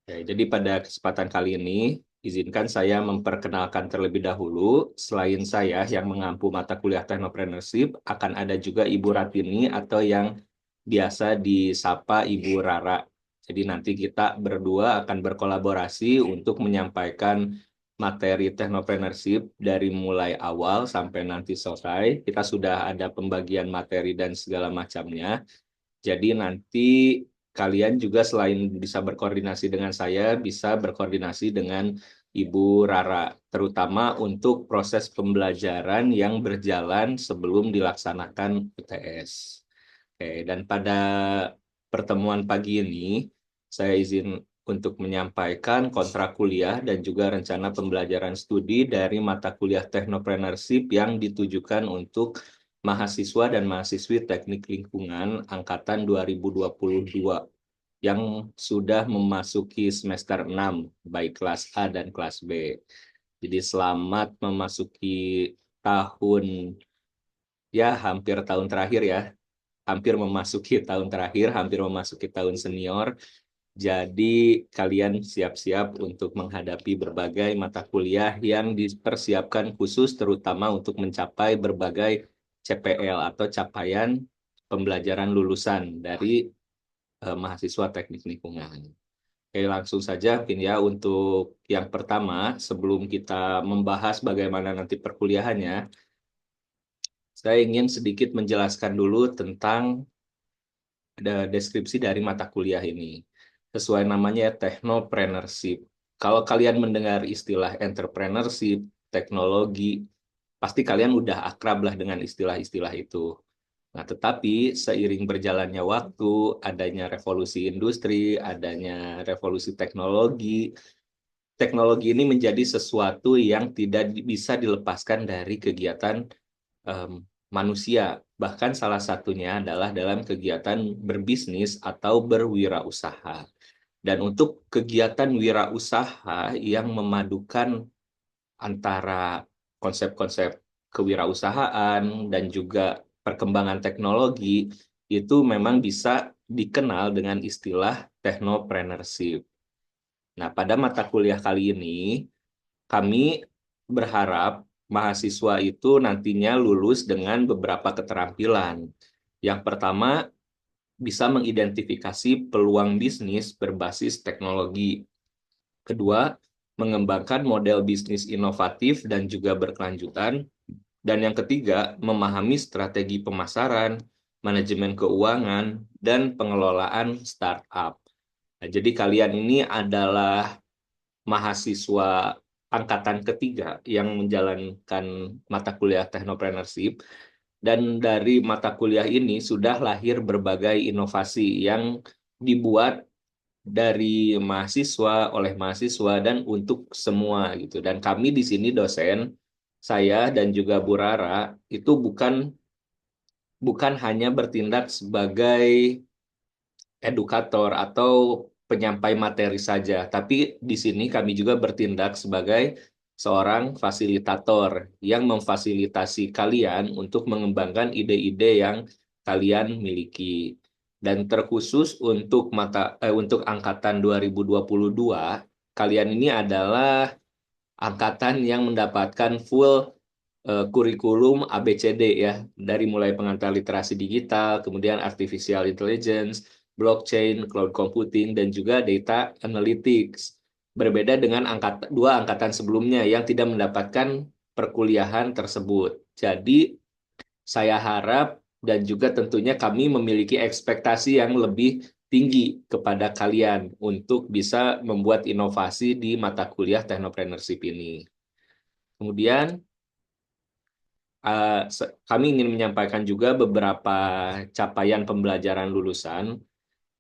Ya, jadi pada kesempatan kali ini, izinkan saya memperkenalkan terlebih dahulu. Selain saya yang mengampu mata kuliah Technopreneurship, akan ada juga Ibu Ratini atau yang biasa disapa Ibu Rara. Jadi nanti kita berdua akan berkolaborasi untuk menyampaikan materi Technopreneurship dari mulai awal sampai nanti selesai. Kita sudah ada pembagian materi dan segala macamnya. Jadi nanti kalian juga selain bisa berkoordinasi dengan saya, bisa berkoordinasi dengan Ibu Rara, terutama untuk proses pembelajaran yang berjalan sebelum dilaksanakan UTS. Oke, dan pada pertemuan pagi ini, saya izin untuk menyampaikan kontrak kuliah dan juga rencana pembelajaran studi dari mata kuliah Technopreneurship yang ditujukan untuk mahasiswa dan mahasiswi Teknik Lingkungan angkatan 2022 yang sudah memasuki semester 6, baik kelas A dan kelas B. Jadi selamat memasuki tahun, ya hampir tahun terakhir ya, hampir memasuki tahun terakhir, hampir memasuki tahun senior. Jadi kalian siap-siap untuk menghadapi berbagai mata kuliah yang dipersiapkan khusus terutama untuk mencapai berbagai CPL atau capaian pembelajaran lulusan dari mahasiswa teknik lingkungan. Oke, langsung saja mungkin ya untuk yang pertama, sebelum kita membahas bagaimana nanti perkuliahannya, saya ingin sedikit menjelaskan dulu tentang deskripsi dari mata kuliah ini. Sesuai namanya Technopreneurship. Kalau kalian mendengar istilah entrepreneurship, teknologi, pasti kalian udah akrab lah dengan istilah-istilah itu. Nah, tetapi seiring berjalannya waktu, adanya revolusi industri, adanya revolusi teknologi, teknologi ini menjadi sesuatu yang tidak bisa dilepaskan dari kegiatan manusia. Bahkan salah satunya adalah dalam kegiatan berbisnis atau berwirausaha. Dan untuk kegiatan wirausaha yang memadukan antara konsep-konsep kewirausahaan dan juga perkembangan teknologi, itu memang bisa dikenal dengan istilah technopreneurship. Nah, pada mata kuliah kali ini, kami berharap mahasiswa itu nantinya lulus dengan beberapa keterampilan. Yang pertama, bisa mengidentifikasi peluang bisnis berbasis teknologi. Kedua, mengembangkan model bisnis inovatif dan juga berkelanjutan. Dan yang ketiga, memahami strategi pemasaran, manajemen keuangan, dan pengelolaan startup. Nah, jadi kalian ini adalah mahasiswa angkatan ketiga yang menjalankan mata kuliah Technopreneurship, dan dari mata kuliah ini sudah lahir berbagai inovasi yang dibuat dari mahasiswa, oleh mahasiswa, dan untuk semua gitu. Dan kami di sini dosen, saya dan juga Bu Rara, itu bukan hanya bertindak sebagai edukator atau penyampai materi saja, tapi di sini kami juga bertindak sebagai seorang fasilitator yang memfasilitasi kalian untuk mengembangkan ide-ide yang kalian miliki. Dan terkhusus untuk angkatan 2022, kalian ini adalah angkatan yang mendapatkan full kurikulum ABCD ya, dari mulai pengantar literasi digital, kemudian artificial intelligence, blockchain, cloud computing, dan juga data analytics. Berbeda dengan dua angkatan sebelumnya yang tidak mendapatkan perkuliahan tersebut. Jadi saya harap dan juga tentunya kami memiliki ekspektasi yang lebih tinggi kepada kalian untuk bisa membuat inovasi di mata kuliah Technopreneurship ini. Kemudian kami ingin menyampaikan juga beberapa capaian pembelajaran lulusan.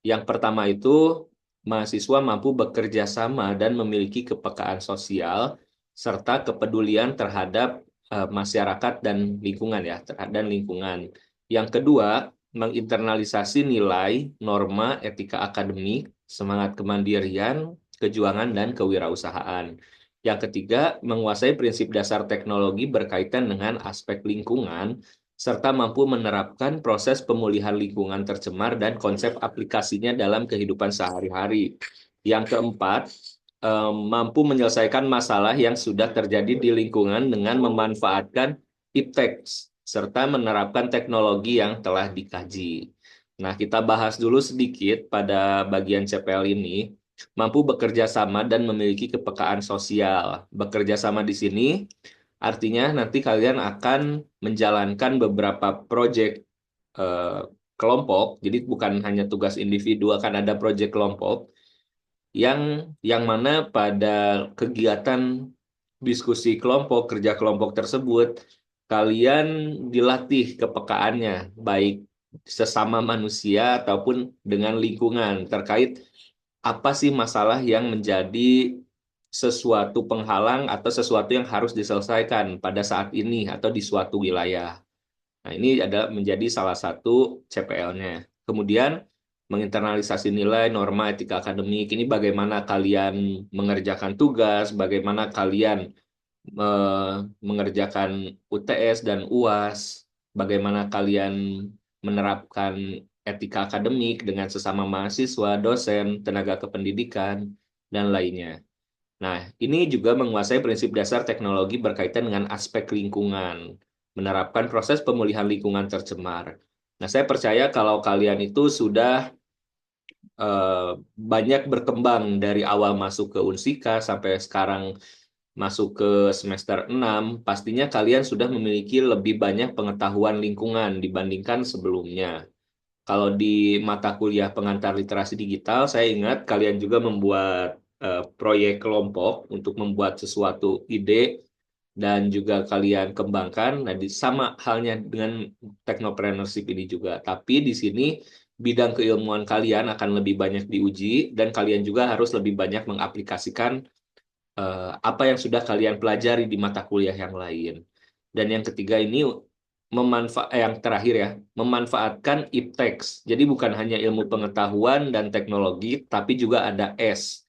Yang pertama itu, mahasiswa mampu bekerja sama dan memiliki kepekaan sosial serta kepedulian terhadap masyarakat dan lingkungan ya, terhadap lingkungan. Yang kedua, menginternalisasi nilai, norma, etika akademik, semangat kemandirian, kejuangan, dan kewirausahaan. Yang ketiga, menguasai prinsip dasar teknologi berkaitan dengan aspek lingkungan, serta mampu menerapkan proses pemulihan lingkungan tercemar dan konsep aplikasinya dalam kehidupan sehari-hari. Yang keempat, mampu menyelesaikan masalah yang sudah terjadi di lingkungan dengan memanfaatkan iptek serta menerapkan teknologi yang telah dikaji. Nah, kita bahas dulu sedikit pada bagian CPL ini. Mampu bekerja sama dan memiliki kepekaan sosial. Bekerja sama di sini artinya nanti kalian akan menjalankan beberapa proyek eh, kelompok. Jadi bukan hanya tugas individu, akan ada proyek kelompok yang mana pada kegiatan diskusi kelompok, kerja kelompok tersebut, kalian dilatih kepekaannya, baik sesama manusia ataupun dengan lingkungan terkait apa sih masalah yang menjadi sesuatu penghalang atau sesuatu yang harus diselesaikan pada saat ini atau di suatu wilayah. Nah, ini adalah menjadi salah satu CPL-nya. Kemudian, menginternalisasi nilai, norma, etika akademik. Ini bagaimana kalian mengerjakan tugas, bagaimana kalian mengerjakan UTS dan UAS, bagaimana kalian menerapkan etika akademik dengan sesama mahasiswa, dosen, tenaga kependidikan, dan lainnya. Nah, ini juga menguasai prinsip dasar teknologi berkaitan dengan aspek lingkungan, menerapkan proses pemulihan lingkungan tercemar. Nah, saya percaya kalau kalian itu sudah eh, banyak berkembang dari awal masuk ke Unsika sampai sekarang masuk ke semester 6, pastinya kalian sudah memiliki lebih banyak pengetahuan lingkungan dibandingkan sebelumnya. Kalau di mata kuliah pengantar literasi digital, saya ingat kalian juga membuat proyek kelompok untuk membuat sesuatu ide dan juga kalian kembangkan. Nah, sama halnya dengan technopreneurship ini juga. Tapi di sini bidang keilmuan kalian akan lebih banyak diuji dan kalian juga harus lebih banyak mengaplikasikan apa yang sudah kalian pelajari di mata kuliah yang lain. Dan yang ketiga ini yang terakhir ya, memanfaatkan iptek. Jadi bukan hanya ilmu pengetahuan dan teknologi, tapi juga ada S.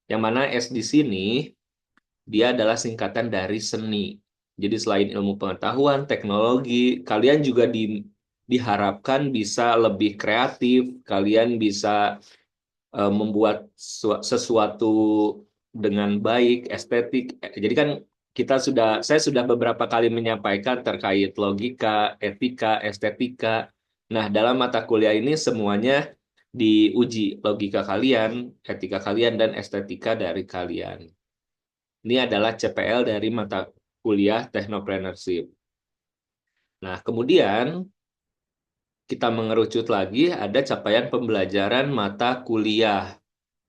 Yang mana S di sini dia adalah singkatan dari seni. Jadi selain ilmu pengetahuan, teknologi, kalian juga diharapkan bisa lebih kreatif, kalian bisa membuat sesuatu dengan baik, estetik. Jadi kan saya sudah beberapa kali menyampaikan terkait logika, etika, estetika. Nah, dalam mata kuliah ini semuanya diuji logika kalian, etika kalian, dan estetika dari kalian. Ini adalah CPL dari mata kuliah Technopreneurship. Nah, kemudian kita mengerucut lagi ada capaian pembelajaran mata kuliah.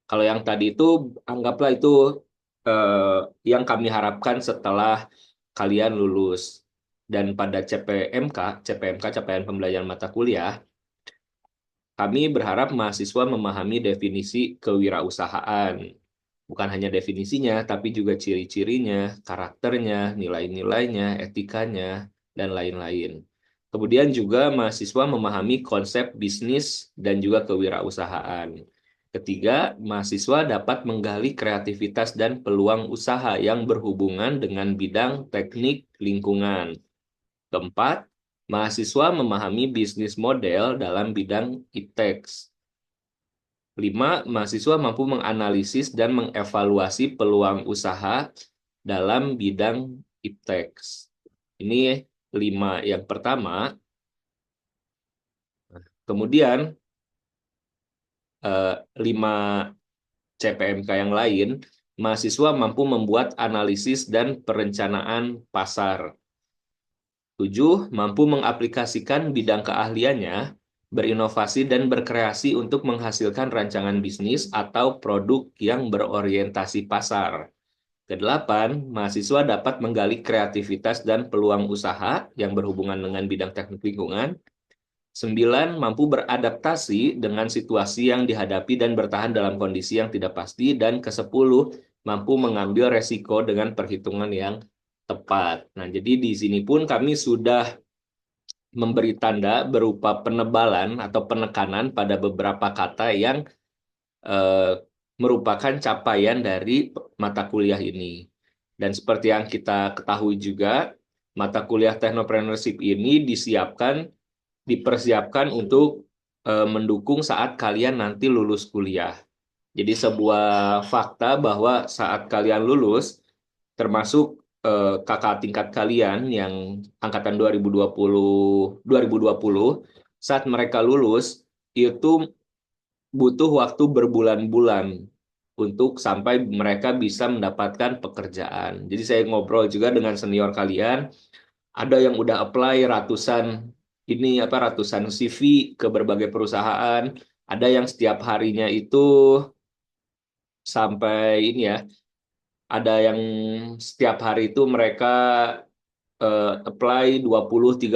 Kalau yang tadi itu anggaplah itu eh, yang kami harapkan setelah kalian lulus. Dan pada CPMK capaian pembelajaran mata kuliah, kami berharap mahasiswa memahami definisi kewirausahaan. Bukan hanya definisinya, tapi juga ciri-cirinya, karakternya, nilai-nilainya, etikanya, dan lain-lain. Kemudian juga mahasiswa memahami konsep bisnis dan juga kewirausahaan. Ketiga, mahasiswa dapat menggali kreativitas dan peluang usaha yang berhubungan dengan bidang teknik lingkungan. Keempat, mahasiswa memahami bisnis model dalam bidang iptek. Lima, mahasiswa mampu menganalisis dan mengevaluasi peluang usaha dalam bidang iptek. Ini lima yang pertama. Kemudian lima CPMK yang lain, mahasiswa mampu membuat analisis dan perencanaan pasar. Tujuh, mampu mengaplikasikan bidang keahliannya, berinovasi dan berkreasi untuk menghasilkan rancangan bisnis atau produk yang berorientasi pasar. Kedelapan, mahasiswa dapat menggali kreativitas dan peluang usaha yang berhubungan dengan bidang teknik lingkungan. Sembilan, mampu beradaptasi dengan situasi yang dihadapi dan bertahan dalam kondisi yang tidak pasti. Dan kesepuluh, mampu mengambil resiko dengan perhitungan yang tepat. Nah, jadi di sini pun kami sudah memberi tanda berupa penebalan atau penekanan pada beberapa kata yang eh, merupakan capaian dari mata kuliah ini. Dan seperti yang kita ketahui juga, mata kuliah Technopreneurship ini dipersiapkan untuk mendukung saat kalian nanti lulus kuliah. Jadi sebuah fakta bahwa saat kalian lulus, termasuk kakak tingkat kalian yang angkatan 2020, saat mereka lulus, itu butuh waktu berbulan-bulan untuk sampai mereka bisa mendapatkan pekerjaan. Jadi saya ngobrol juga dengan senior kalian, ada yang udah apply ratusan CV ke berbagai perusahaan, ada yang setiap harinya itu sampai ini ya, ada yang setiap hari itu mereka apply 20-30,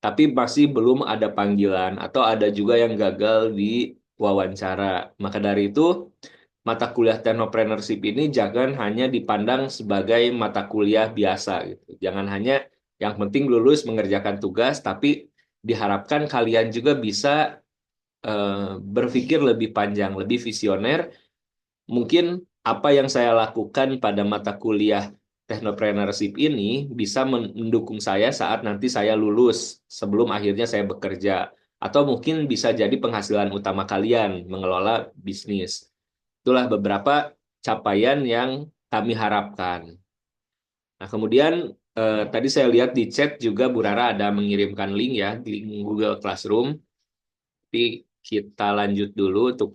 tapi masih belum ada panggilan, atau ada juga yang gagal di wawancara. Maka dari itu, mata kuliah Technopreneurship ini jangan hanya dipandang sebagai mata kuliah biasa gitu. Jangan hanya yang penting lulus mengerjakan tugas, tapi diharapkan kalian juga bisa berpikir lebih panjang, lebih visioner. Mungkin apa yang saya lakukan pada mata kuliah Technopreneurship ini bisa mendukung saya saat nanti saya lulus sebelum akhirnya saya bekerja. Atau mungkin bisa jadi penghasilan utama kalian mengelola bisnis. Itulah beberapa capaian yang kami harapkan. Nah, kemudian tadi saya lihat di chat juga Bu Rara ada mengirimkan link ya, link Google Classroom. Tapi kita lanjut dulu untuk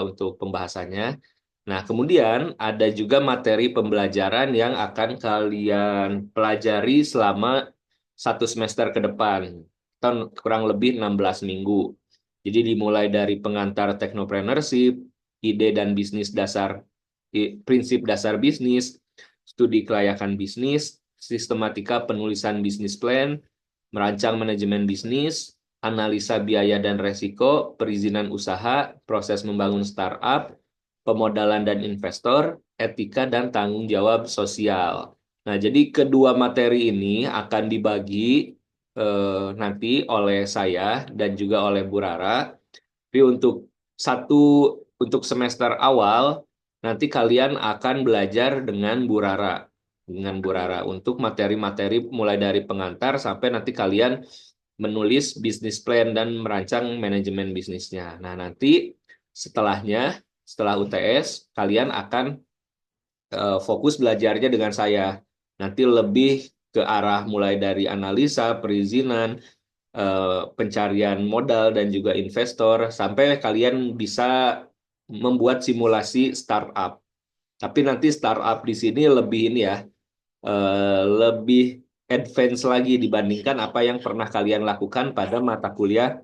untuk pembahasannya. Nah, kemudian ada juga materi pembelajaran yang akan kalian pelajari selama 1 semester ke depan, atau kurang lebih 16 minggu. Jadi dimulai dari pengantar Technopreneurship, ide dan bisnis dasar, prinsip dasar bisnis, studi kelayakan bisnis, sistematika penulisan bisnis plan, merancang manajemen bisnis, analisa biaya dan resiko, perizinan usaha, proses membangun startup, pemodalan dan investor, etika dan tanggung jawab sosial. Nah, jadi kedua materi ini akan dibagi nanti oleh saya dan juga oleh Bu Rara. Tapi satu untuk semester awal nanti kalian akan belajar dengan Bu Rara untuk materi-materi mulai dari pengantar sampai nanti kalian menulis bisnis plan dan merancang manajemen bisnisnya. Nah, nanti setelahnya, setelah UTS, kalian akan fokus belajarnya dengan saya. Nanti lebih ke arah mulai dari analisa, perizinan, pencarian modal dan juga investor, sampai kalian bisa membuat simulasi startup. Tapi nanti startup di sini lebih ini ya, lebih advance lagi dibandingkan apa yang pernah kalian lakukan pada mata kuliah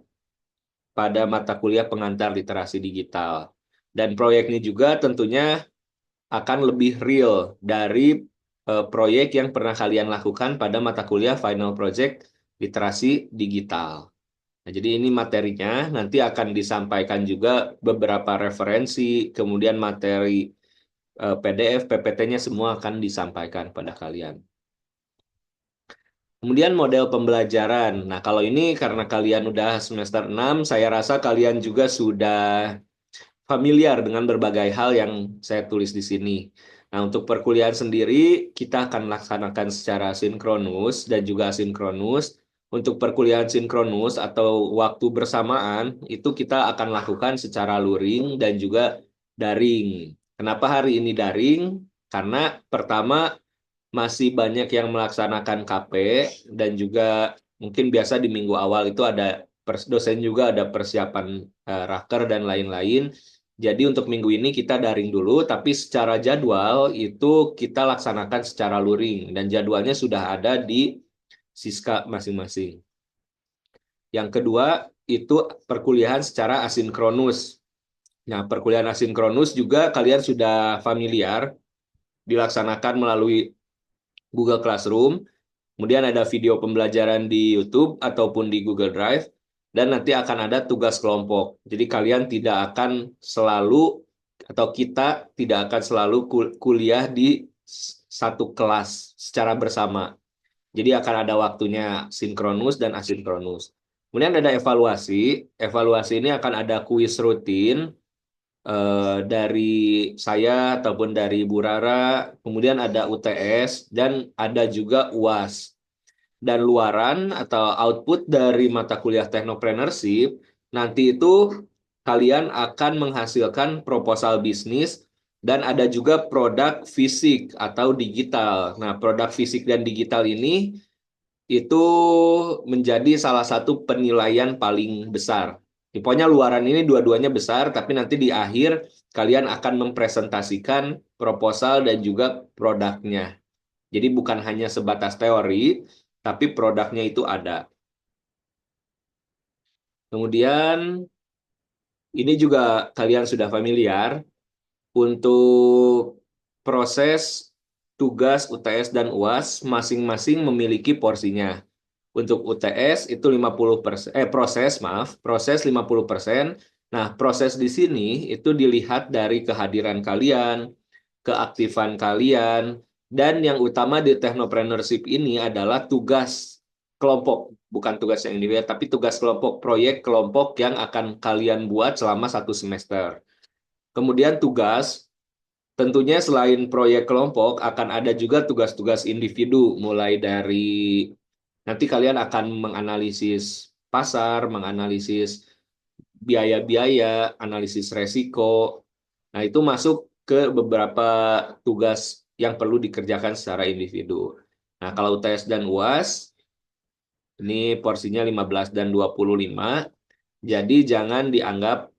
pengantar literasi digital. Dan proyeknya juga tentunya akan lebih real dari proyek yang pernah kalian lakukan pada mata kuliah final project literasi digital. Nah, jadi ini materinya nanti akan disampaikan juga beberapa referensi, kemudian materi PDF, PPT-nya semua akan disampaikan pada kalian. Kemudian model pembelajaran. Nah, kalau ini karena kalian udah semester 6, saya rasa kalian juga sudah familiar dengan berbagai hal yang saya tulis di sini. Nah, untuk perkuliahan sendiri, kita akan laksanakan secara sinkronus dan juga asinkronus. Untuk perkuliahan sinkronus atau waktu bersamaan, itu kita akan lakukan secara luring dan juga daring. Kenapa hari ini daring? Karena pertama, masih banyak yang melaksanakan KP, dan juga mungkin biasa di minggu awal itu ada dosen juga ada persiapan raker dan lain-lain. Jadi untuk minggu ini kita daring dulu, tapi secara jadwal itu kita laksanakan secara luring dan jadwalnya sudah ada di Siska masing-masing. Yang kedua itu perkuliahan secara asinkronus. Nah, perkuliahan asinkronus juga kalian sudah familiar, dilaksanakan melalui Google Classroom. Kemudian ada video pembelajaran di YouTube ataupun di Google Drive, dan nanti akan ada tugas kelompok. Jadi kalian tidak akan selalu, atau kita tidak akan selalu kuliah di satu kelas secara bersama. Jadi akan ada waktunya sinkronus dan asinkronus. Kemudian ada evaluasi. Evaluasi ini akan ada kuis rutin dari saya ataupun dari Bu Rara. Kemudian ada UTS dan ada juga UAS. Dan luaran atau output dari mata kuliah Technopreneurship nanti itu kalian akan menghasilkan proposal bisnis dan ada juga produk fisik atau digital. Nah, produk fisik dan digital ini itu menjadi salah satu penilaian paling besar. Pokoknya luaran ini dua-duanya besar, tapi nanti di akhir kalian akan mempresentasikan proposal dan juga produknya. Jadi bukan hanya sebatas teori, tapi produknya itu ada. Kemudian ini juga kalian sudah familiar untuk proses tugas UTS dan UAS masing-masing memiliki porsinya. Untuk UTS itu 50%, proses 50%. Nah, proses di sini itu dilihat dari kehadiran kalian, keaktifan kalian, dan yang utama di technopreneurship ini adalah tugas kelompok, bukan tugas yang individu, tapi tugas kelompok, proyek kelompok yang akan kalian buat selama 1 semester. Kemudian tugas, tentunya selain proyek kelompok, akan ada juga tugas-tugas individu, mulai dari nanti kalian akan menganalisis pasar, menganalisis biaya-biaya, analisis resiko. Nah, itu masuk ke beberapa tugas yang perlu dikerjakan secara individu. Nah, kalau UTS dan UAS, ini porsinya 15 dan 25. Jadi jangan dianggap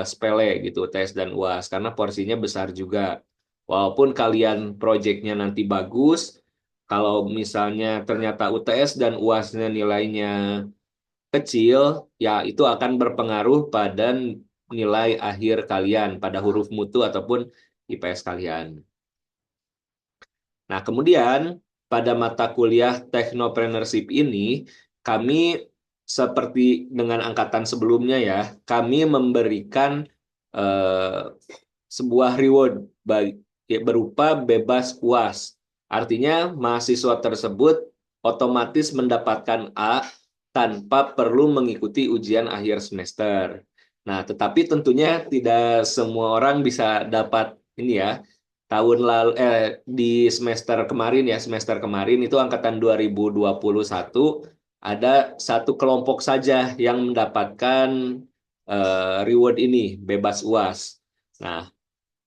sepele gitu tes dan UAS karena porsinya besar juga. Walaupun kalian proyeknya nanti bagus, kalau misalnya ternyata UTS dan UASnya nilainya kecil, ya itu akan berpengaruh pada nilai akhir kalian, pada huruf mutu ataupun IPS kalian. Nah, kemudian pada mata kuliah Technopreneurship ini, kami seperti dengan angkatan sebelumnya ya, kami memberikan eh, sebuah reward berupa bebas UAS. Artinya mahasiswa tersebut otomatis mendapatkan A tanpa perlu mengikuti ujian akhir semester. Nah, tetapi tentunya tidak semua orang bisa dapat ini ya, tahun lalu di semester kemarin itu angkatan 2021 ada satu kelompok saja yang mendapatkan reward ini bebas UAS. Nah,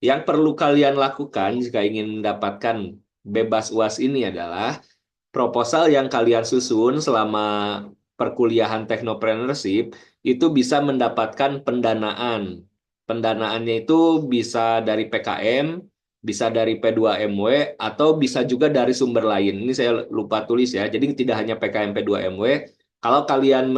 yang perlu kalian lakukan jika ingin mendapatkan bebas UAS ini adalah proposal yang kalian susun selama perkuliahan technopreneurship itu bisa mendapatkan pendanaan. Pendanaannya itu bisa dari PKM, bisa dari P2MW, atau bisa juga dari sumber lain. Ini saya lupa tulis ya. Jadi tidak hanya PKM P2MW. Kalau kalian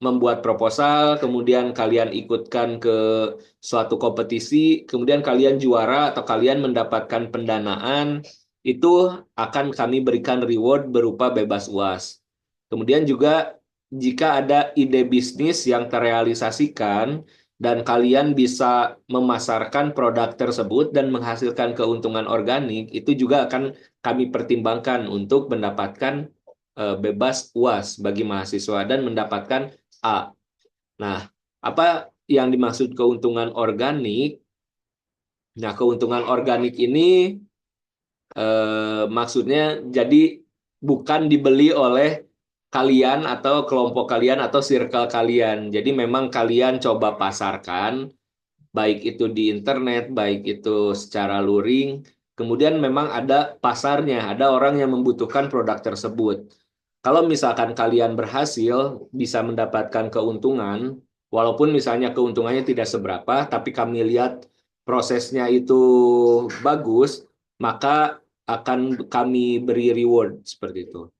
membuat proposal, kemudian kalian ikutkan ke suatu kompetisi, kemudian kalian juara atau kalian mendapatkan pendanaan, itu akan kami berikan reward berupa bebas UAS. Kemudian juga jika ada ide bisnis yang terrealisasikan dan kalian bisa memasarkan produk tersebut dan menghasilkan keuntungan organik, itu juga akan kami pertimbangkan untuk mendapatkan bebas UAS bagi mahasiswa dan mendapatkan A. Nah, apa yang dimaksud keuntungan organik? Nah, keuntungan organik ini maksudnya jadi bukan dibeli oleh kalian atau kelompok kalian atau circle kalian. Jadi memang kalian coba pasarkan, baik itu di internet, baik itu secara luring. Kemudian memang ada pasarnya, ada orang yang membutuhkan produk tersebut. Kalau misalkan kalian berhasil bisa mendapatkan keuntungan, walaupun misalnya keuntungannya tidak seberapa, tapi kami lihat prosesnya itu bagus, maka akan kami beri reward seperti itu.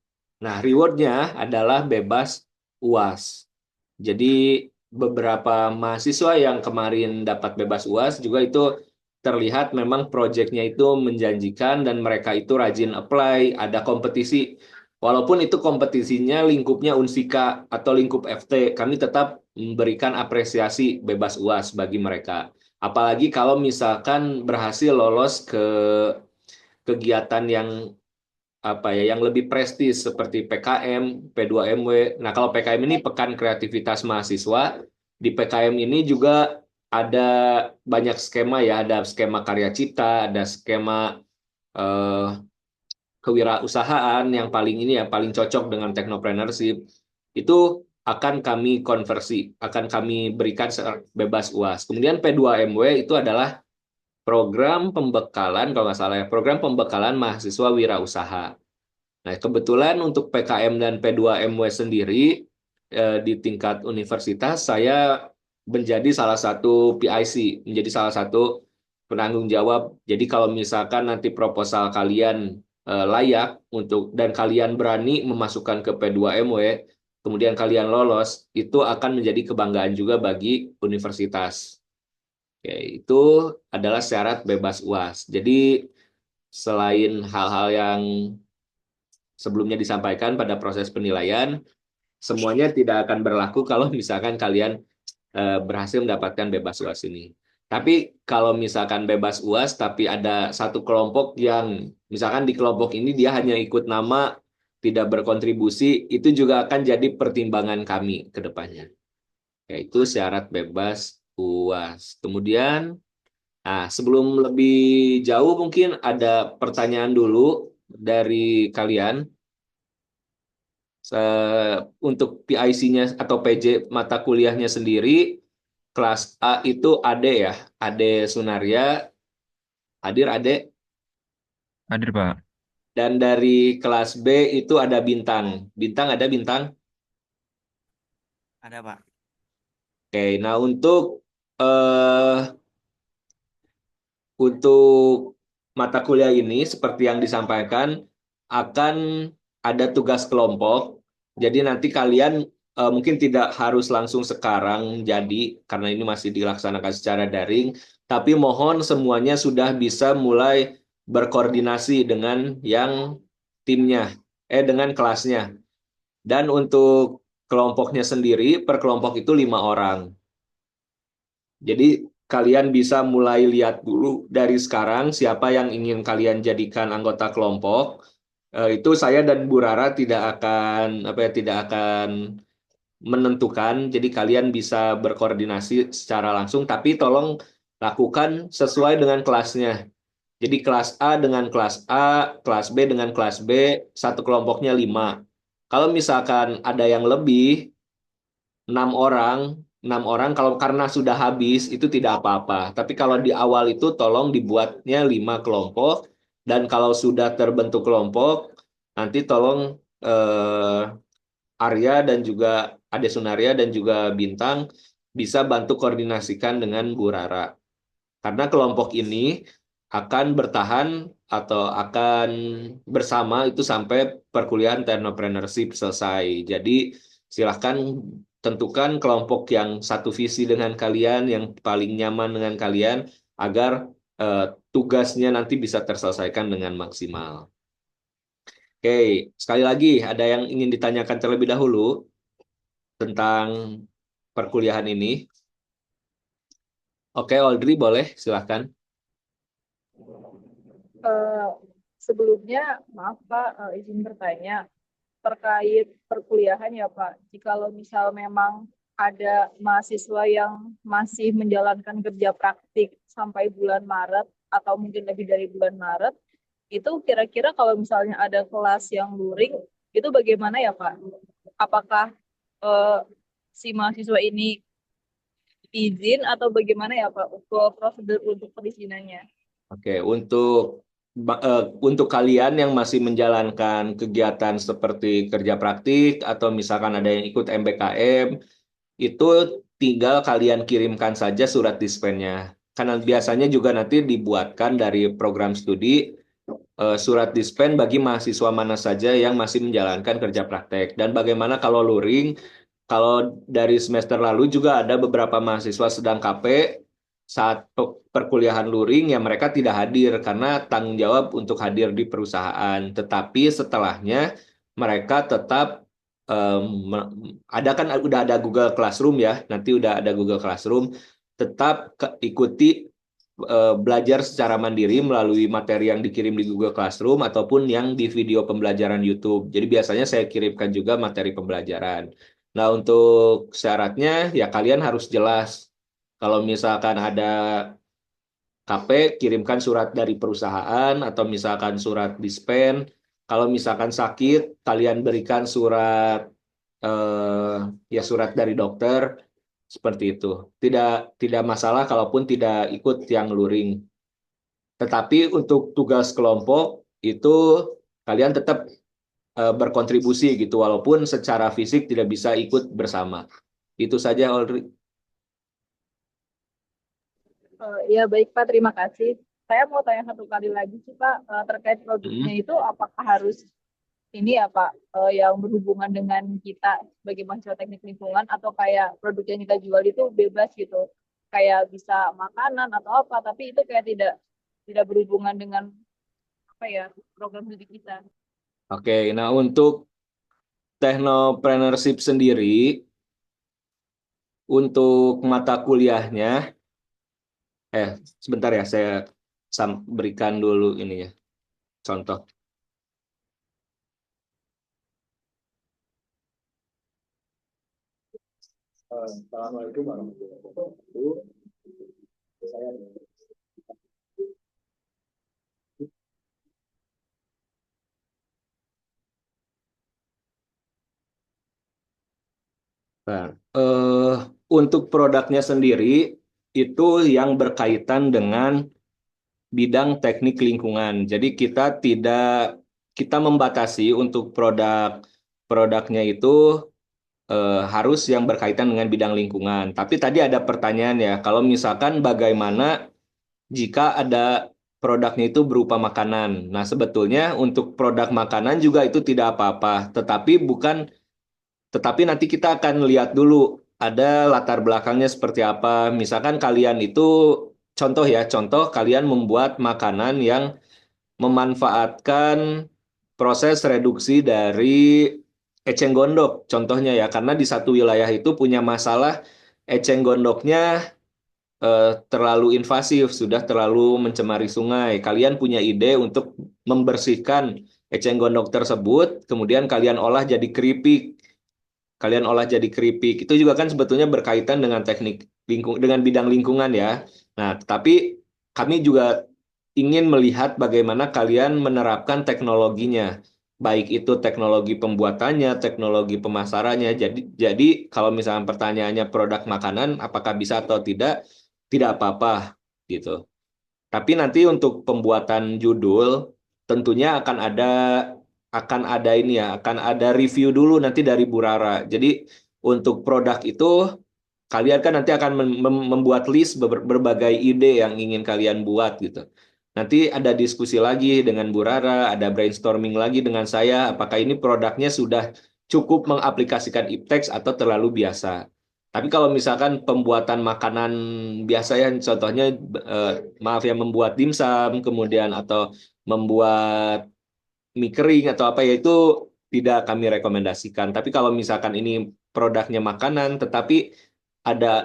Nah, rewardnya adalah bebas UAS. Jadi beberapa mahasiswa yang kemarin dapat bebas UAS juga itu terlihat memang proyeknya itu menjanjikan dan mereka itu rajin apply, ada kompetisi. Walaupun itu kompetisinya lingkupnya Unsika atau lingkup FT, kami tetap memberikan apresiasi bebas UAS bagi mereka. Apalagi kalau misalkan berhasil lolos ke kegiatan yang apa ya yang lebih prestis seperti PKM, P2MW. Nah, kalau PKM ini Pekan Kreativitas Mahasiswa, di PKM ini juga ada banyak skema ya, ada skema karya cipta, ada skema eh, kewirausahaan yang paling ini ya paling cocok dengan technopreneurship. Itu akan kami konversi, akan kami berikan bebas UAS. Kemudian P2MW itu adalah program pembekalan, kalau nggak salah ya, program pembekalan mahasiswa wirausaha. Nah, kebetulan untuk PKM dan P2MW sendiri di tingkat universitas, saya menjadi salah satu PIC, menjadi salah satu penanggung jawab. Jadi kalau misalkan nanti proposal kalian layak untuk dan kalian berani memasukkan ke P2MW, kemudian kalian lolos, itu akan menjadi kebanggaan juga bagi universitas. Oke, itu adalah syarat bebas UAS. Jadi selain hal-hal yang sebelumnya disampaikan pada proses penilaian, semuanya tidak akan berlaku kalau misalkan kalian berhasil mendapatkan bebas UAS ini. Tapi kalau misalkan bebas UAS, tapi ada satu kelompok yang misalkan di kelompok ini dia hanya ikut nama, tidak berkontribusi, itu juga akan jadi pertimbangan kami ke depannya. Yaitu syarat bebas UAS. Kemudian, sebelum lebih jauh mungkin ada pertanyaan dulu dari kalian. Untuk PIC-nya atau PJ mata kuliahnya sendiri, kelas A itu Ade ya, Ade Sunaria, hadir Ade. Hadir, Pak. Dan dari kelas B itu ada Bintang. Bintang ada Bintang. Ada, Pak. Oke, nah untuk mata kuliah ini seperti yang disampaikan akan ada tugas kelompok. Jadi nanti kalian mungkin tidak harus langsung sekarang jadi karena ini masih dilaksanakan secara daring, tapi mohon semuanya sudah bisa mulai berkoordinasi dengan yang timnya, dengan kelasnya. Dan untuk kelompoknya sendiri, per kelompok itu 5 orang. Jadi kalian bisa mulai lihat dulu dari sekarang siapa yang ingin kalian jadikan anggota kelompok. Itu saya dan Bu Rara tidak akan tidak akan menentukan. Jadi kalian bisa berkoordinasi secara langsung, tapi tolong lakukan sesuai dengan kelasnya. Jadi kelas A dengan kelas A, kelas B dengan kelas B, satu kelompoknya 5. Kalau misalkan ada yang lebih, 6 orang, 6 orang kalau karena sudah habis itu tidak apa-apa. Tapi kalau di awal itu tolong dibuatnya 5 kelompok dan kalau sudah terbentuk kelompok nanti tolong Arya dan juga Ade Sunaria dan juga Bintang bisa bantu koordinasikan dengan Bu Rara. Karena kelompok ini akan bertahan atau akan bersama itu sampai perkuliahan Technopreneurship selesai. Jadi silahkan tentukan kelompok yang satu visi dengan kalian, yang paling nyaman dengan kalian, agar eh, tugasnya nanti bisa terselesaikan dengan maksimal. Oke, sekali lagi ada yang ingin ditanyakan terlebih dahulu tentang perkuliahan ini. Oke, Audrey boleh, silahkan. Eh, Sebelumnya, maaf Pak, izin bertanya terkait perkuliahan ya Pak. Jikalau misal memang ada mahasiswa yang masih menjalankan kerja praktik sampai bulan Maret atau mungkin lebih dari bulan Maret, itu kira-kira kalau misalnya ada kelas yang luring, itu bagaimana ya Pak? Apakah eh, si mahasiswa ini izin atau bagaimana ya Pak untuk prosedur untuk perizinannya? Oke, untuk kalian yang masih menjalankan kegiatan seperti kerja praktik atau misalkan ada yang ikut MBKM, itu tinggal kalian kirimkan saja surat dispennya. Karena biasanya juga nanti dibuatkan dari program studi surat dispen bagi mahasiswa mana saja yang masih menjalankan kerja praktek. Dan bagaimana kalau luring? Kalau dari semester lalu juga ada beberapa mahasiswa sedang KP saat perkuliahan luring ya mereka tidak hadir karena tanggung jawab untuk hadir di perusahaan. Tetapi setelahnya mereka tetap ada kan udah ada Google Classroom ya, nanti udah ada Google Classroom, tetap ikuti belajar secara mandiri melalui materi yang dikirim di Google Classroom ataupun yang di video pembelajaran YouTube. Jadi biasanya saya kirimkan juga materi pembelajaran. Nah, untuk syaratnya ya kalian harus jelas. Kalau misalkan ada KP, kirimkan surat dari perusahaan atau misalkan surat dispen. Kalau misalkan sakit, kalian berikan surat ya surat dari dokter seperti itu. Tidak masalah kalaupun tidak ikut yang luring. Tetapi untuk tugas kelompok itu kalian tetap berkontribusi gitu walaupun secara fisik tidak bisa ikut bersama. Itu saja Audrey. Ya baik Pak, terima kasih. Saya mau tanya satu kali lagi sih Pak, terkait produknya Hmm. itu apakah harus ini ya Pak, yang berhubungan dengan kita sebagai mahasiswa teknik lingkungan atau kayak produk yang kita jual itu bebas gitu, kayak bisa makanan atau apa, tapi itu kayak tidak berhubungan dengan apa ya program studi kita. Oke, nah untuk technopreneurship sendiri, untuk mata kuliahnya, sebentar ya, saya berikan dulu ini ya, contoh. Assalamualaikum warahmatullahi wabarakatuh. Saya Nah, untuk produknya sendiri itu yang berkaitan dengan bidang teknik lingkungan. Jadi kita membatasi untuk produknya itu harus yang berkaitan dengan bidang lingkungan. Tapi tadi ada pertanyaan ya, kalau misalkan bagaimana jika ada produknya itu berupa makanan. Nah, sebetulnya untuk produk makanan juga itu tidak apa-apa, tetapi nanti kita akan lihat dulu ada latar belakangnya seperti apa. Misalkan kalian itu contoh kalian membuat makanan yang memanfaatkan proses reduksi dari eceng gondok contohnya ya, karena di satu wilayah itu punya masalah eceng gondoknya terlalu invasif, sudah terlalu mencemari sungai. Kalian punya ide untuk membersihkan eceng gondok tersebut, kemudian kalian olah jadi keripik. Itu juga kan sebetulnya berkaitan dengan dengan bidang lingkungan ya. Nah, tapi kami juga ingin melihat bagaimana kalian menerapkan teknologinya. Baik itu teknologi pembuatannya, teknologi pemasarannya. Jadi kalau misalnya pertanyaannya produk makanan apakah bisa atau tidak, tidak apa-apa gitu. Tapi nanti untuk pembuatan judul tentunya akan ada ini ya, akan ada review dulu nanti dari Bu Rara. Jadi untuk produk itu kalian kan nanti akan membuat list berbagai ide yang ingin kalian buat gitu. Nanti ada diskusi lagi dengan Bu Rara, ada brainstorming lagi dengan saya, apakah ini produknya sudah cukup mengaplikasikan IPTEX atau terlalu biasa. Tapi kalau misalkan pembuatan makanan biasa ya, contohnya eh, maaf ya membuat dimsum, kemudian atau membuat mie kering atau apa ya itu tidak kami rekomendasikan. Tapi kalau misalkan ini produknya makanan, tetapi ada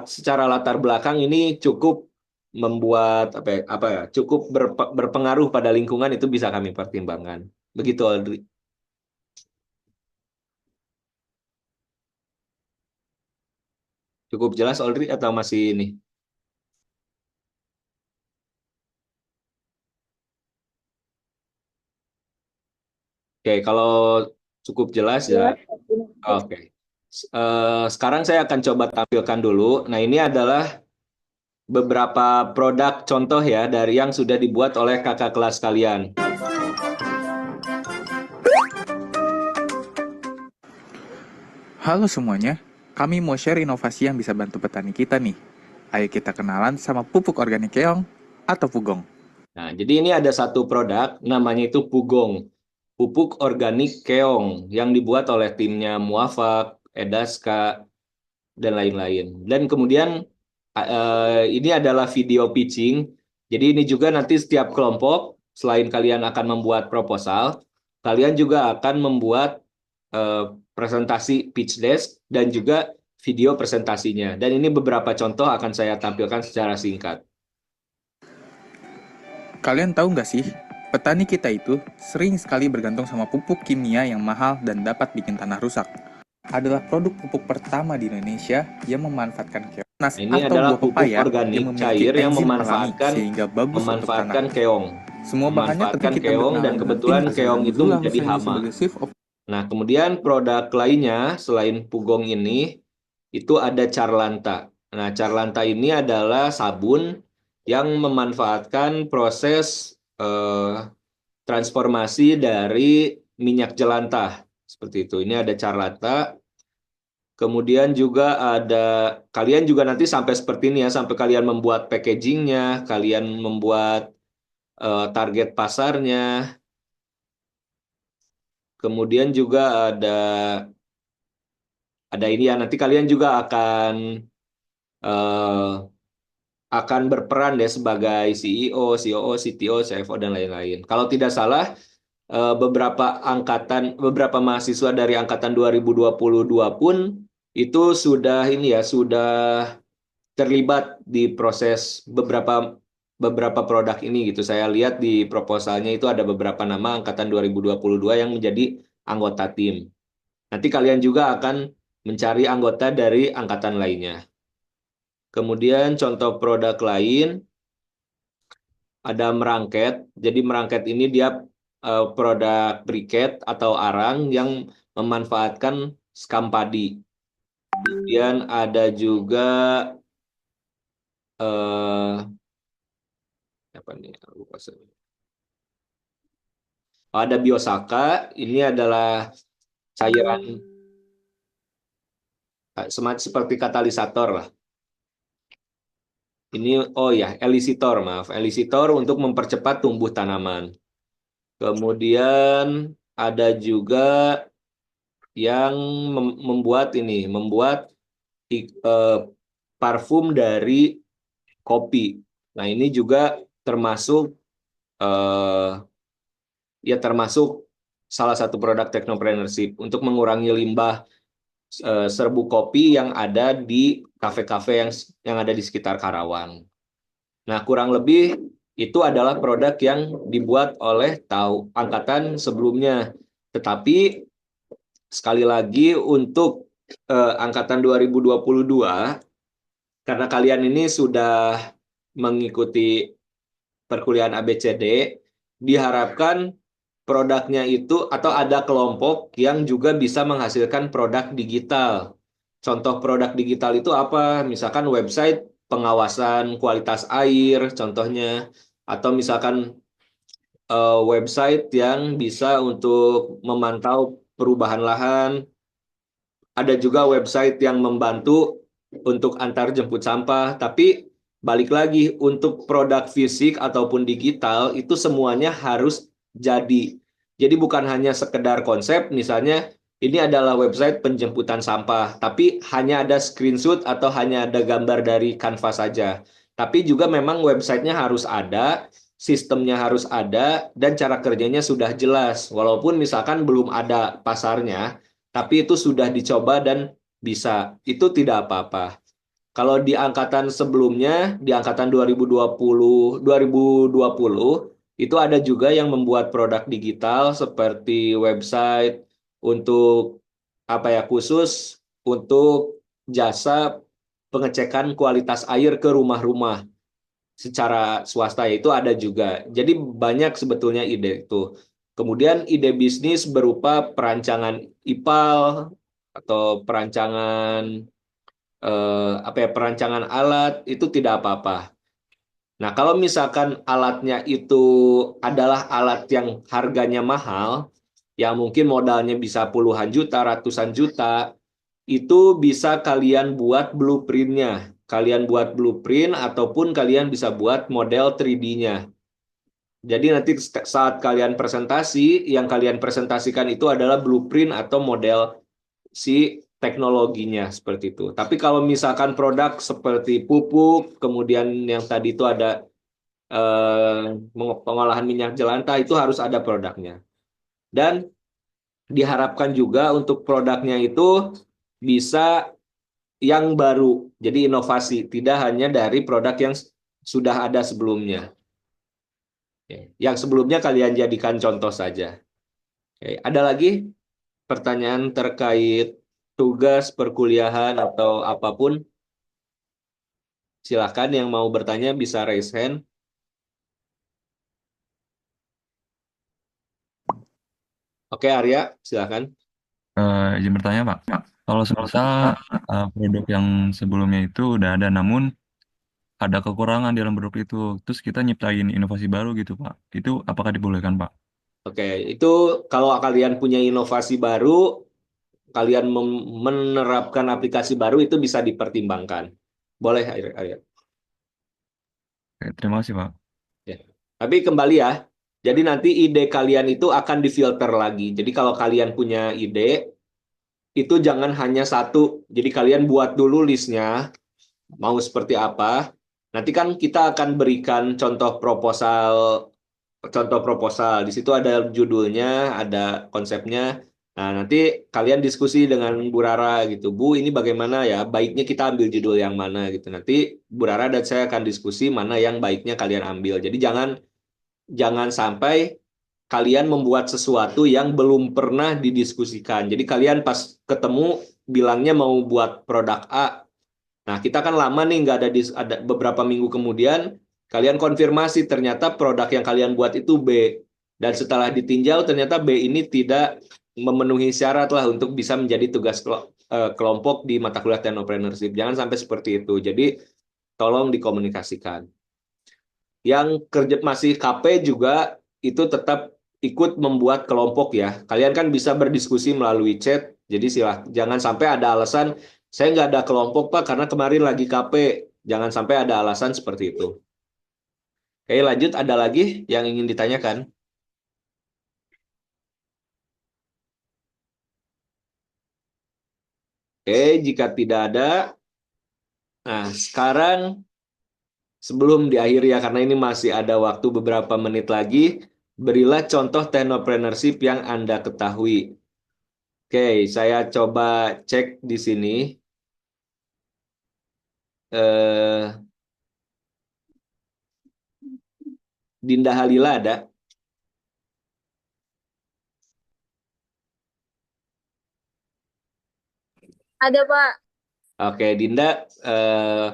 secara latar belakang ini cukup membuat cukup berpengaruh pada lingkungan itu bisa kami pertimbangkan. Begitu Audrey. Cukup jelas Audrey atau masih ini? Oke, kalau cukup jelas ya. Jelas. Oke. Sekarang saya akan coba tampilkan dulu. Nah, ini adalah beberapa produk contoh ya dari yang sudah dibuat oleh kakak kelas kalian. Halo semuanya, kami mau share inovasi yang bisa bantu petani kita nih. Ayo kita kenalan sama pupuk organik keong atau pugong. Nah, jadi ini ada satu produk namanya itu Pugong, pupuk organik keong yang dibuat oleh timnya Muafak, Edaska, dan lain-lain. Dan kemudian ini adalah video pitching. Jadi ini juga nanti setiap kelompok selain kalian akan membuat proposal, kalian juga akan membuat presentasi pitch deck dan juga video presentasinya. Dan ini beberapa contoh akan saya tampilkan secara singkat. Kalian tahu nggak sih, petani kita itu sering sekali bergantung sama pupuk kimia yang mahal dan dapat bikin tanah rusak. Adalah produk pupuk pertama di Indonesia yang memanfaatkan keong Nah, ini atau adalah buah pupuk pepaya organik yang memiliki cair yang enzim alami sehingga bagus untuk tanah. memanfaatkan keong. Semua bahannya tentu kita keong berkenalan dan dengan kebetulan tim keong itu Azizah menjadi Husaini hama. sebagai Chief of Nah, kemudian produk lainnya selain Pugong ini, itu ada Carlanta. Nah, Carlanta ini adalah sabun yang memanfaatkan proses transformasi dari minyak jelantah. Seperti itu. Ini ada Carlanta. Kemudian juga kalian juga nanti sampai seperti ini ya, sampai kalian membuat packagingnya, kalian membuat target pasarnya. Kemudian juga ada ini ya, nanti kalian juga eh, akan berperan deh sebagai CEO, COO, CTO, CFO dan lain-lain. Kalau tidak salah, beberapa mahasiswa dari angkatan 2022 pun itu sudah ini ya, sudah terlibat di proses beberapa beberapa produk ini gitu. Saya lihat di proposalnya itu ada beberapa nama angkatan 2022 yang menjadi anggota tim. Nanti kalian juga akan mencari anggota dari angkatan lainnya. Kemudian contoh produk lain ada merangket. Jadi merangket ini dia produk briket atau arang yang memanfaatkan skam padi. Kemudian ada juga eh, apa nih? Lupa saya. Ada Biosaka, ini adalah cairan seperti katalisator lah. Ini, oh ya, elisitor, maaf. Elisitor untuk mempercepat tumbuh tanaman. Kemudian ada juga yang membuat parfum dari kopi. Nah, ini juga termasuk eh, ya termasuk salah satu produk technopreneurship untuk mengurangi limbah serbu kopi yang ada di kafe-kafe yang ada di sekitar Karawang. Nah, kurang lebih itu adalah produk yang dibuat oleh angkatan sebelumnya. Tetapi sekali lagi untuk angkatan 2022, karena kalian ini sudah mengikuti perkuliahan ABCD, diharapkan produknya itu atau ada kelompok yang juga bisa menghasilkan produk digital. Contoh produk digital itu apa? Misalkan website pengawasan kualitas air, contohnya, atau misalkan website yang bisa untuk memantau perubahan lahan. Ada juga website yang membantu untuk antar jemput sampah, tapi balik lagi untuk produk fisik ataupun digital itu semuanya harus jadi. Jadi bukan hanya sekedar konsep, misalnya ini adalah website penjemputan sampah, tapi hanya ada screenshot atau hanya ada gambar dari Canva saja. Tapi juga memang websitenya harus ada, sistemnya harus ada, dan cara kerjanya sudah jelas. Walaupun misalkan belum ada pasarnya, tapi itu sudah dicoba dan bisa. Itu tidak apa-apa. Kalau di angkatan sebelumnya, di angkatan 2020, itu ada juga yang membuat produk digital seperti website untuk apa ya, khusus untuk jasa pengecekan kualitas air ke rumah-rumah secara swasta, itu ada juga. Jadi banyak sebetulnya ide itu. Kemudian ide bisnis berupa perancangan IPAL atau perancangan alat itu tidak apa-apa. Nah, kalau misalkan alatnya itu adalah alat yang harganya mahal, yang mungkin modalnya bisa puluhan juta, ratusan juta, itu bisa kalian buat blueprint-nya. Kalian buat blueprint ataupun kalian bisa buat model 3D-nya. Jadi nanti saat kalian presentasi, yang kalian presentasikan itu adalah blueprint atau model si teknologinya seperti itu. Tapi kalau misalkan produk seperti pupuk, kemudian yang tadi itu ada pengolahan minyak jelantah, itu harus ada produknya. Dan diharapkan juga untuk produknya itu bisa yang baru, jadi inovasi, tidak hanya dari produk yang sudah ada sebelumnya. Yang sebelumnya kalian jadikan contoh saja. Oke, ada lagi pertanyaan terkait tugas perkuliahan atau apapun? Silakan yang mau bertanya bisa raise hand. Oke, Arya, silakan. Izin bertanya, Pak. Kalau semisal produk yang sebelumnya itu udah ada, namun ada kekurangan dalam produk itu, terus kita nyiptain inovasi baru gitu, Pak. Itu apakah dibolehkan, Pak? Oke, itu kalau kalian punya inovasi baru, kalian menerapkan aplikasi baru itu bisa dipertimbangkan. Boleh, Arya. Oke, terima kasih, Pak. Ya. Tapi kembali ya, jadi nanti ide kalian itu akan difilter lagi. Jadi kalau kalian punya ide, itu jangan hanya satu. Jadi kalian buat dulu listnya, mau seperti apa. Nanti kan kita akan berikan contoh proposal. Di situ ada judulnya, ada konsepnya. Nah, nanti kalian diskusi dengan Bu Rara gitu. Bu, ini bagaimana ya? Baiknya kita ambil judul yang mana gitu. Nanti Bu Rara dan saya akan diskusi mana yang baiknya kalian ambil. Jadi jangan jangan sampai kalian membuat sesuatu yang belum pernah didiskusikan. Jadi kalian pas ketemu bilangnya mau buat produk A. Nah, kita kan lama nih nggak ada beberapa minggu kemudian kalian konfirmasi ternyata produk yang kalian buat itu B. Dan setelah ditinjau ternyata B ini tidak memenuhi syarat lah untuk bisa menjadi tugas kelompok di mata kuliah Technopreneurship. Jangan sampai seperti itu. Jadi tolong dikomunikasikan. Yang kerja masih KP juga itu tetap ikut membuat kelompok ya. Kalian kan bisa berdiskusi melalui chat. Jadi jangan sampai ada alasan saya nggak ada kelompok Pak karena kemarin lagi KP. Jangan sampai ada alasan seperti itu. Oke, lanjut. Ada lagi yang ingin ditanyakan? Oke, jika tidak ada, nah sekarang sebelum diakhiri ya karena ini masih ada waktu beberapa menit lagi, berilah contoh technopreneurship yang Anda ketahui. Oke, saya coba cek di sini. Eh, Dinda Halila ada. Ada, Pak. Oke, Dinda. eh,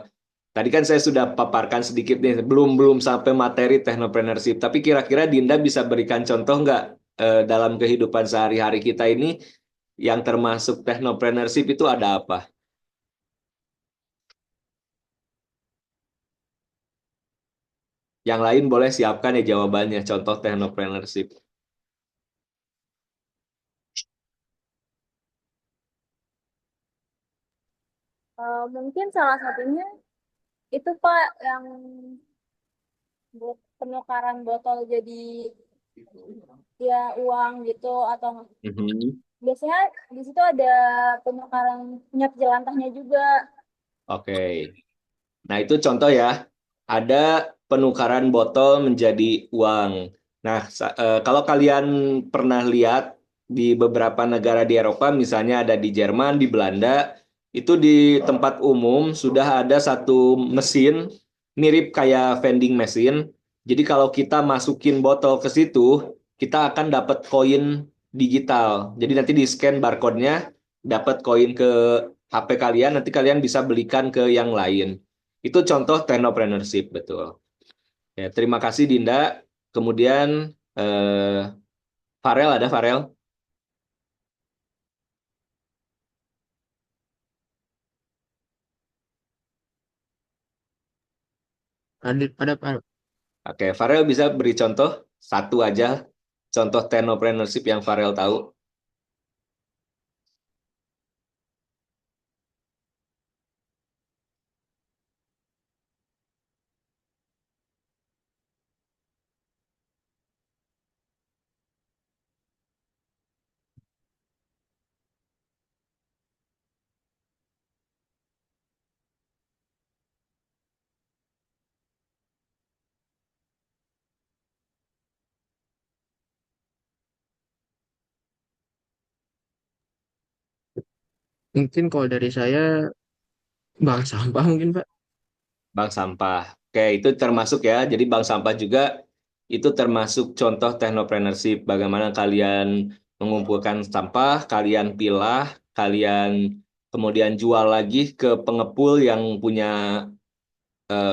Tadi kan saya sudah paparkan sedikit nih, belum belum sampai materi technopreneurship. Tapi kira-kira Dinda bisa berikan contoh nggak dalam kehidupan sehari-hari kita ini yang termasuk technopreneurship itu ada apa? Yang lain boleh siapkan ya jawabannya. Contoh technopreneurship. Mungkin salah satunya itu Pak yang penukaran botol jadi ya uang gitu atau Mhm. biasanya di situ ada penukaran minyak jelantahnya juga. Oke. Nah, itu contoh ya. Ada penukaran botol menjadi uang. Nah, kalau kalian pernah lihat di beberapa negara di Eropa, misalnya ada di Jerman, di Belanda, itu di tempat umum sudah ada satu mesin mirip kayak vending machine. Jadi kalau kita masukin botol ke situ, kita akan dapat koin digital. Jadi nanti di scan barcode-nya, dapat koin ke HP kalian, nanti kalian bisa belikan ke yang lain. Itu contoh technopreneurship, betul. Ya, terima kasih Dinda. Kemudian Farel ada Farel. Ada Pak. Oke, Farel bisa beri contoh satu aja, contoh technopreneurship yang Farel tahu. Mungkin kalau dari saya bank sampah mungkin Pak. Bank sampah. Oke, itu termasuk ya. Jadi bank sampah juga itu termasuk contoh technopreneurship. Bagaimana kalian mengumpulkan sampah, kalian pilah, kalian kemudian jual lagi ke pengepul yang punya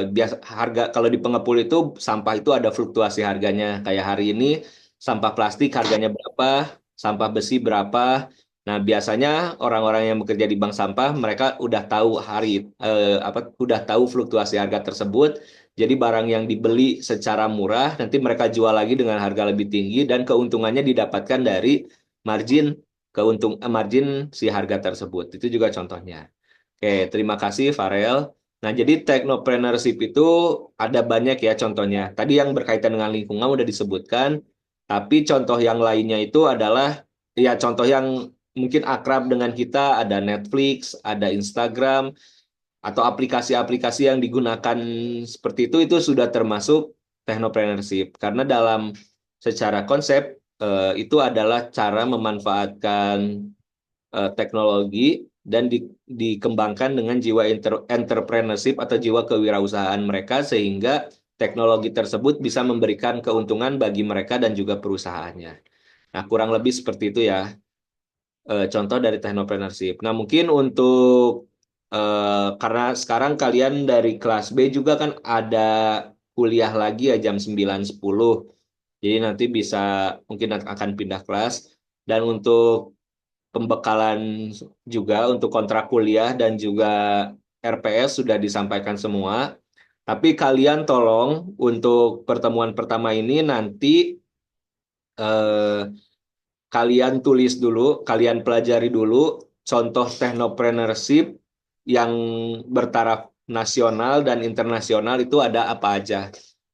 biasa harga. Kalau di pengepul itu sampah itu ada fluktuasi harganya. Kayak hari ini sampah plastik harganya berapa, sampah besi berapa. Nah, biasanya orang-orang yang bekerja di bank sampah mereka udah tahu udah tahu fluktuasi harga tersebut. Jadi barang yang dibeli secara murah nanti mereka jual lagi dengan harga lebih tinggi dan keuntungannya didapatkan dari margin margin si harga tersebut. Itu juga contohnya. Oke, terima kasih Farel. Nah, jadi technopreneurship itu ada banyak ya contohnya. Tadi yang berkaitan dengan lingkungan udah disebutkan, tapi contoh yang lainnya itu adalah ya contoh yang mungkin akrab dengan kita, ada Netflix, ada Instagram, atau aplikasi-aplikasi yang digunakan seperti itu sudah termasuk technopreneurship. Karena dalam secara konsep itu adalah cara memanfaatkan teknologi dan dikembangkan dengan jiwa entrepreneurship atau jiwa kewirausahaan mereka sehingga teknologi tersebut bisa memberikan keuntungan bagi mereka dan juga perusahaannya. Nah, kurang lebih seperti itu ya, contoh dari technopreneurship. Nah, mungkin untuk karena sekarang kalian dari kelas B juga kan ada kuliah lagi ya jam 9.10. Jadi nanti bisa mungkin akan pindah kelas. Dan untuk pembekalan juga untuk kontrak kuliah dan juga RPS sudah disampaikan semua. Tapi kalian tolong untuk pertemuan pertama ini nanti eh, kalian tulis dulu, kalian pelajari dulu contoh technopreneurship yang bertaraf nasional dan internasional itu ada apa aja.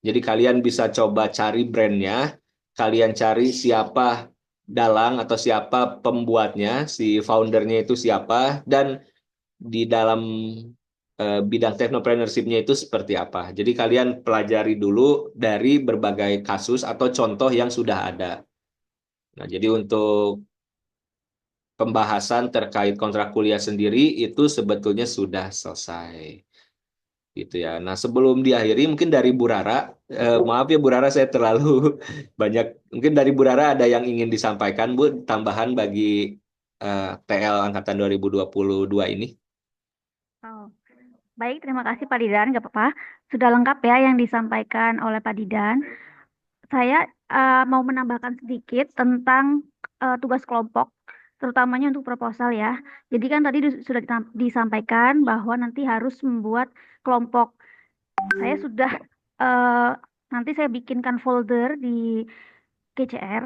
Jadi kalian bisa coba cari brandnya, kalian cari siapa dalang atau siapa pembuatnya, si foundernya itu siapa, dan di dalam bidang technopreneurship-nya itu seperti apa. Jadi kalian pelajari dulu dari berbagai kasus atau contoh yang sudah ada. Nah, jadi untuk pembahasan terkait kontrak kuliah sendiri itu sebetulnya sudah selesai. Gitu ya. Nah, sebelum diakhiri mungkin dari Bu Rara, maaf ya Bu Rara saya terlalu banyak. Mungkin dari Bu Rara ada yang ingin disampaikan Bu, tambahan bagi TL angkatan 2022 ini. Oh, baik, terima kasih Pak Didan, nggak apa-apa. Sudah lengkap ya yang disampaikan oleh Pak Didan. Saya mau menambahkan sedikit tentang tugas kelompok, terutamanya untuk proposal ya. Jadi kan tadi sudah disampaikan bahwa nanti harus membuat kelompok. Saya sudah eh, nanti saya bikinkan folder di GCR.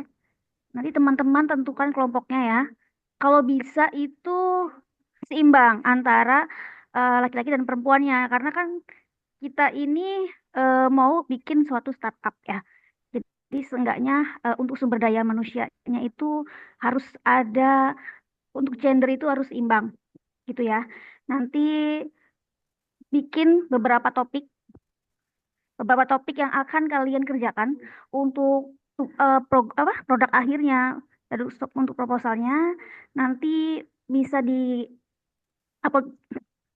Nanti teman-teman tentukan kelompoknya ya. Kalau bisa itu seimbang antara laki-laki dan perempuannya, karena kan kita ini mau bikin suatu startup ya. Jadi seenggaknya untuk sumber daya manusianya itu harus ada, untuk gender itu harus imbang gitu ya. Nanti bikin beberapa topik yang akan kalian kerjakan untuk produk akhirnya. Dan untuk proposalnya nanti bisa di apa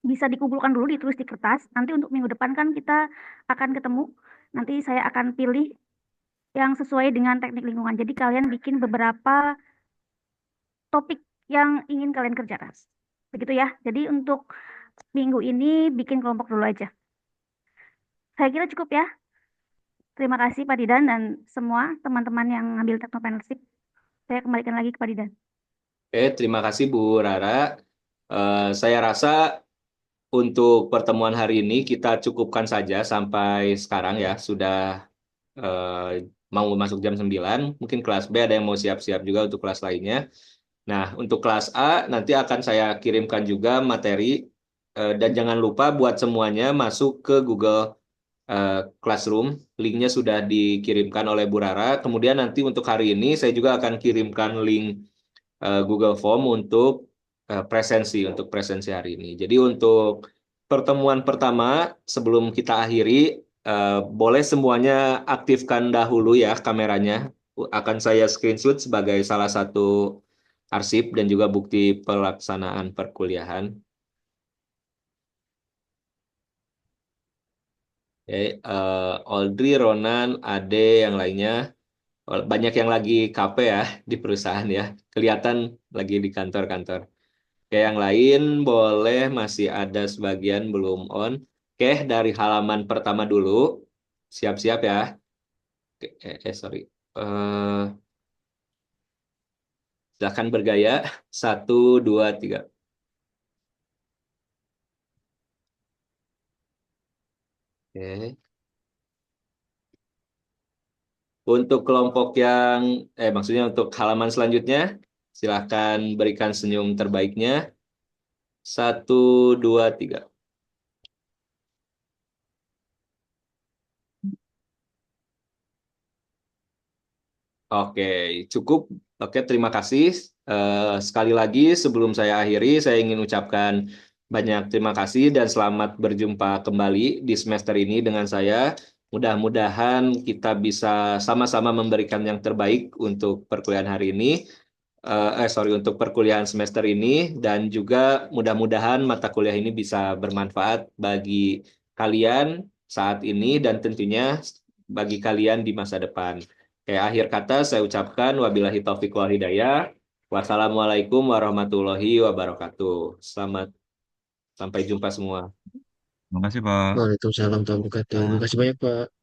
bisa dikumpulkan dulu, ditulis di kertas. Nanti untuk minggu depan kan kita akan ketemu. Nanti saya akan pilih yang sesuai dengan teknik lingkungan. Jadi kalian bikin beberapa topik yang ingin kalian kerjakan. Begitu ya. Jadi untuk minggu ini bikin kelompok dulu aja. Saya kira cukup ya. Terima kasih Pak Didan dan semua teman-teman yang ngambil teknopreneurship. Saya kembalikan lagi ke Pak Didan. Oke, terima kasih Bu Rara. Saya rasa untuk pertemuan hari ini kita cukupkan saja sampai sekarang ya. Sudah mau masuk jam 9. Mungkin kelas B ada yang mau siap-siap juga untuk kelas lainnya. Nah, untuk kelas A nanti akan saya kirimkan juga materi dan jangan lupa buat semuanya masuk ke Google Classroom. Linknya sudah dikirimkan oleh Bu Rara. Kemudian nanti untuk hari ini saya juga akan kirimkan link Google Form untuk untuk presensi hari ini. Jadi untuk pertemuan pertama sebelum kita akhiri boleh semuanya aktifkan dahulu ya kameranya. Akan saya screenshot sebagai salah satu arsip dan juga bukti pelaksanaan perkuliahan. Oke, Audrey, Ronan, Ade, yang lainnya. Banyak yang lagi KP ya di perusahaan ya. Kelihatan lagi di kantor-kantor. Oke, yang lain boleh masih ada sebagian belum on. Oke, dari halaman pertama dulu. Siap-siap ya. Oke, sorry. Silahkan bergaya. 1, 2, 3. Oke. Untuk kelompok yang, maksudnya untuk halaman selanjutnya, silahkan berikan senyum terbaiknya. 1, 2, 3. Oke, cukup. Oke, terima kasih. Sekali lagi, sebelum saya akhiri, saya ingin ucapkan banyak terima kasih dan selamat berjumpa kembali di semester ini dengan saya. Mudah-mudahan kita bisa sama-sama memberikan yang terbaik untuk perkuliahan hari ini. Untuk perkuliahan semester ini, dan juga mudah-mudahan mata kuliah ini bisa bermanfaat bagi kalian saat ini dan tentunya bagi kalian di masa depan. Akhir kata saya ucapkan wabillahi taufiq wal hidayah. Wassalamualaikum warahmatullahi wabarakatuh. Selamat sampai jumpa semua. Terima kasih Pak. Waalaikumsalam warahmatullahi wabarakatuh. Terima kasih banyak, Pak.